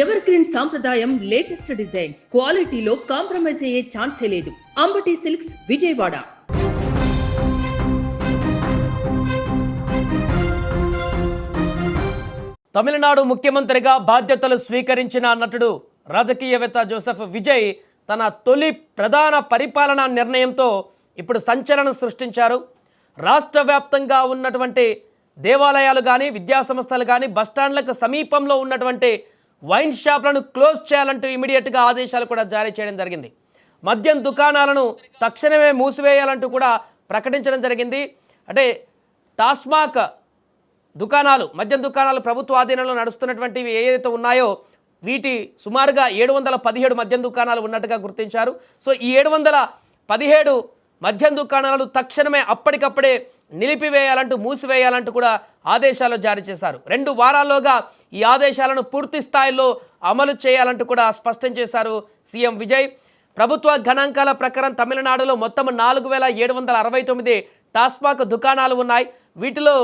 Ever green సాంప్రదాయం latest designs క్వాలిటీలో compromise అయ్యే ఛాన్సే లేదు. అంబటి సిల్క్స్ విజయవాడ. తమిళనాడు ముఖ్యమంత్రిగా బాధ్యతలు స్వీకరించిన నటుడు రాజకీయవేత్త జోసెఫ్ విజయ్ తన తొలి ప్రధాన పరిపాలనా నిర్ణయంతో ఇప్పుడు సంచలనం సృష్టించారు. రాష్ట్ర వ్యాప్తంగా ఉన్నటువంటి దేవాలయాలు కానీ విద్యాసంస్థలు కానీ బస్టాండ్లకు సమీపంలో ఉన్నటువంటి వైన్ షాప్లను క్లోజ్ చేయాలంటూ ఇమీడియట్గా ఆదేశాలు కూడా జారీ చేయడం జరిగింది. మద్యం దుకాణాలను తక్షణమే మూసివేయాలంటూ కూడా ప్రకటించడం జరిగింది. అంటే టాస్మాక్ దుకాణాలు, మద్యం దుకాణాలు ప్రభుత్వ ఆధీనంలో నడుస్తున్నటువంటివి ఏదైతే ఉన్నాయో వీటి సుమారుగా 717 మద్యం దుకాణాలు ఉన్నట్టుగా గుర్తించారు. సో ఈ 717 మద్యం దుకాణాలను తక్షణమే అప్పటికప్పుడే నిలిపివేయాలంటూ మూసివేయాలంటూ కూడా ఆదేశాలు జారీ చేశారు. 2 వారాల్లోగా ఈ ఆదేశాలను పూర్తి స్థాయిలో అమలు చేయాలంటూ కూడా స్పష్టం చేశారు సీఎం విజయ్. ప్రభుత్వ గణాంకాల ప్రకారం తమిళనాడులో మొత్తం 4769 టాస్మాక్ దుకాణాలు ఉన్నాయి. వీటిలో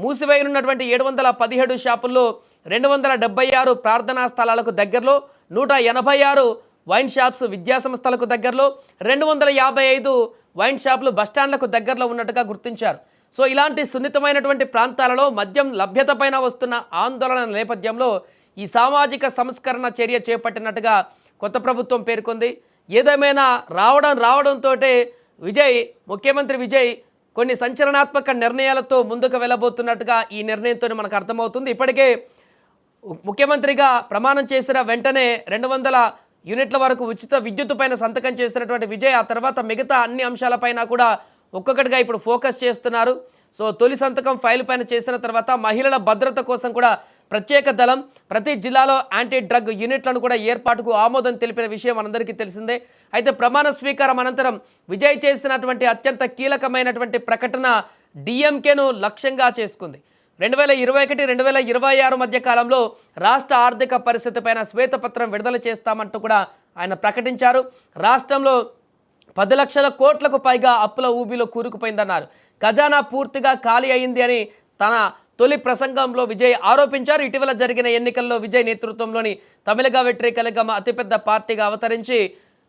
మూసివేయనున్నటువంటి 717 షాపుల్లో 276 ప్రార్థనా స్థలాలకు దగ్గరలో, 186 వైన్ షాప్స్ విద్యాసంస్థలకు దగ్గరలో, 255 వైన్ షాపులు బస్టాండ్లకు దగ్గరలో ఉన్నట్టుగా గుర్తించారు. సో ఇలాంటి సున్నితమైనటువంటి ప్రాంతాలలో మద్యం లభ్యత పైన వస్తున్న ఆందోళన నేపథ్యంలో ఈ సామాజిక సంస్కరణ చర్య చేపట్టినట్టుగా కొత్త ప్రభుత్వం పేర్కొంది. ఏదేమైనా రావడంతో ముఖ్యమంత్రి విజయ్ కొన్ని సంచలనాత్మక నిర్ణయాలతో ముందుకు వెళ్ళబోతున్నట్టుగా ఈ నిర్ణయంతో మనకు అర్థమవుతుంది. ఇప్పటికే ముఖ్యమంత్రిగా ప్రమాణం చేసిన వెంటనే 200 యూనిట్ల వరకు ఉచిత విద్యుత్ పైన సంతకం చేసినటువంటి విజయ్ ఆ తర్వాత మిగతా అన్ని అంశాలపైన కూడా ఒక్కొక్కటిగా ఇప్పుడు ఫోకస్ చేస్తున్నారు. సో తొలి సంతకం ఫైల్ పైన చేసిన తర్వాత మహిళల భద్రత కోసం కూడా ప్రత్యేక దళం, ప్రతి జిల్లాలో యాంటీ డ్రగ్ యూనిట్లను కూడా ఏర్పాటుకు ఆమోదం తెలిపిన విషయం మనందరికీ తెలిసిందే. అయితే ప్రమాణ స్వీకారం అనంతరం విజయ్ చేసినటువంటి అత్యంత కీలకమైనటువంటి ప్రకటన డిఎంకేను లక్ష్యంగా చేసుకుంది. 2021-2026 మధ్య కాలంలో రాష్ట్ర ఆర్థిక పరిస్థితి పైన శ్వేతపత్రం విడుదల చేస్తామంటూ కూడా ఆయన ప్రకటించారు. రాష్ట్రంలో 10 లక్షల కోట్లకు పైగా అప్పుల ఊబిలో కూరుకుపోయిందన్నారు. ఖజానా పూర్తిగా ఖాళీ అయింది అని తన తొలి ప్రసంగంలో విజయ్ ఆరోపించారు. ఇటీవల జరిగిన ఎన్నికల్లో విజయ్ నేతృత్వంలోని తమిళగ వెట్రికలగమ అతిపెద్ద పార్టీగా అవతరించి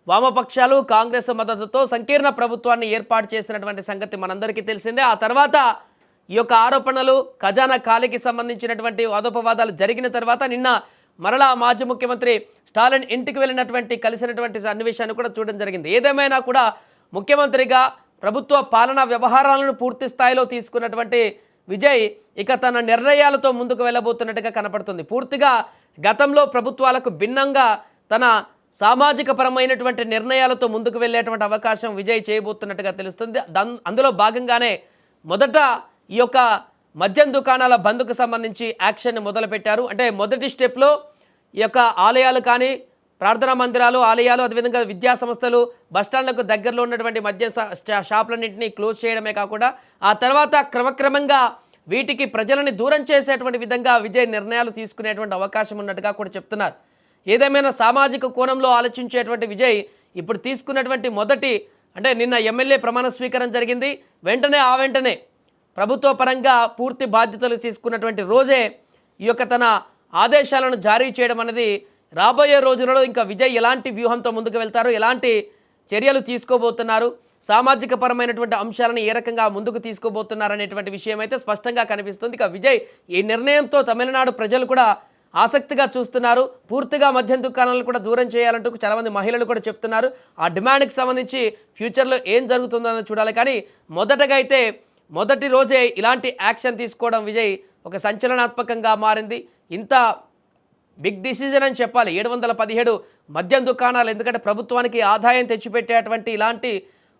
వామపక్షాలు కాంగ్రెస్ మద్దతుతో సంకీర్ణ ప్రభుత్వాన్ని ఏర్పాటు చేసినటువంటి సంగతి మనందరికీ తెలిసిందే. ఆ తర్వాత ఈ యొక్క ఆరోపణలు ఖజానా ఖాళీకి సంబంధించినటువంటి వాదోపవాదాలు జరిగిన తర్వాత నిన్న మరలా మాజీ ముఖ్యమంత్రి స్టాలిన్ ఇంటికి కలిసినటువంటి సన్నివేశాన్ని కూడా చూడడం జరిగింది. ఏదేమైనా కూడా ముఖ్యమంత్రిగా ప్రభుత్వ పాలనా వ్యవహారాలను పూర్తి స్థాయిలో తీసుకున్నటువంటి విజయ్ ఇక తన నిర్ణయాలతో ముందుకు వెళ్ళబోతున్నట్టుగా కనపడుతుంది. పూర్తిగా గతంలో ప్రభుత్వాలకు భిన్నంగా తన సామాజిక పరమైనటువంటి నిర్ణయాలతో ముందుకు వెళ్ళేటువంటి అవకాశం విజయ్ చేయబోతున్నట్టుగా తెలుస్తుంది. అందులో భాగంగానే మొదట ఈ యొక్క మద్యం దుకాణాల బంద్కు సంబంధించి యాక్షన్ మొదలుపెట్టారు. అంటే మొదటి స్టెప్లో ఈ యొక్క ఆలయాలు కానీ, ప్రార్థనా మందిరాలు, ఆలయాలు, అదేవిధంగా విద్యా సంస్థలు, బస్టాండ్లకు దగ్గరలో ఉన్నటువంటి మద్యం షాపులన్నింటినీ క్లోజ్ చేయడమే కాకుండా ఆ తర్వాత క్రమక్రమంగా వీటికి ప్రజలని దూరం చేసేటువంటి విధంగా విజయ్ నిర్ణయాలు తీసుకునేటువంటి అవకాశం ఉన్నట్టుగా కూడా చెప్తున్నారు. ఏదేమైనా సామాజిక కోణంలో ఆలోచించేటువంటి విజయ్ ఇప్పుడు తీసుకున్నటువంటి మొదటి అంటే నిన్న ఎమ్మెల్యే ప్రమాణ స్వీకారం జరిగింది. వెంటనే ప్రభుత్వ పరంగా పూర్తి బాధ్యతలు తీసుకున్నటువంటి రోజే ఈ యొక్క తన ఆదేశాలను జారీ చేయడం అనేది రాబోయే రోజులలో ఇంకా విజయ్ ఎలాంటి వ్యూహంతో ముందుకు వెళ్తారు, ఎలాంటి చర్యలు తీసుకోబోతున్నారు, సామాజిక పరమైనటువంటి అంశాలను ఏ రకంగా ముందుకు తీసుకోబోతున్నారు అనేటువంటి విషయం అయితే స్పష్టంగా కనిపిస్తుంది. ఇక విజయ్ ఈ నిర్ణయంతో తమిళనాడు ప్రజలు కూడా ఆసక్తిగా చూస్తున్నారు. పూర్తిగా మద్యం దుకాణాలను కూడా దూరం చేయాలంటూ చాలామంది మహిళలు కూడా చెప్తున్నారు. ఆ డిమాండ్కి సంబంధించి ఫ్యూచర్లో ఏం జరుగుతుందో చూడాలి. కానీ మొదటగా అయితే మొదటి రోజే ఇలాంటి యాక్షన్ తీసుకోవడం విజయ్ ఒక సంచలనాత్మకంగా మారింది. ఇంత బిగ్ డిసిజన్ అని చెప్పాలి. 717 మద్యం దుకాణాలు, ఎందుకంటే ప్రభుత్వానికి ఆదాయం తెచ్చిపెట్టేటువంటి ఇలాంటి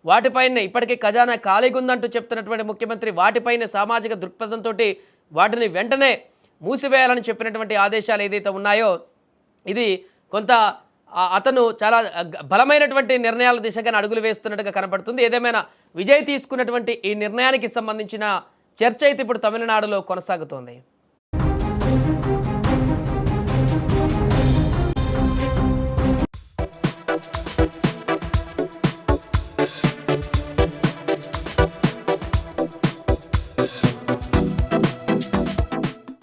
వాటిపైనే ఇప్పటికే ఖజానా ఖాళీగా ఉందంటూ చెప్తున్నటువంటి ముఖ్యమంత్రి వాటిపైనే సామాజిక దృక్పథంతో వాటిని వెంటనే మూసివేయాలని చెప్పినటువంటి ఆదేశాలు ఏదైతే ఉన్నాయో ఇది కొంత అతను చాలా బలమైనటువంటి నిర్ణయాల దిశగా అడుగులు వేస్తున్నట్టుగా కనపడుతుంది. ఏదేమైనా విజయ్ తీసుకున్నటువంటి ఈ నిర్ణయానికి సంబంధించిన చర్చ అయితే ఇప్పుడు తమిళనాడులో కొనసాగుతోంది.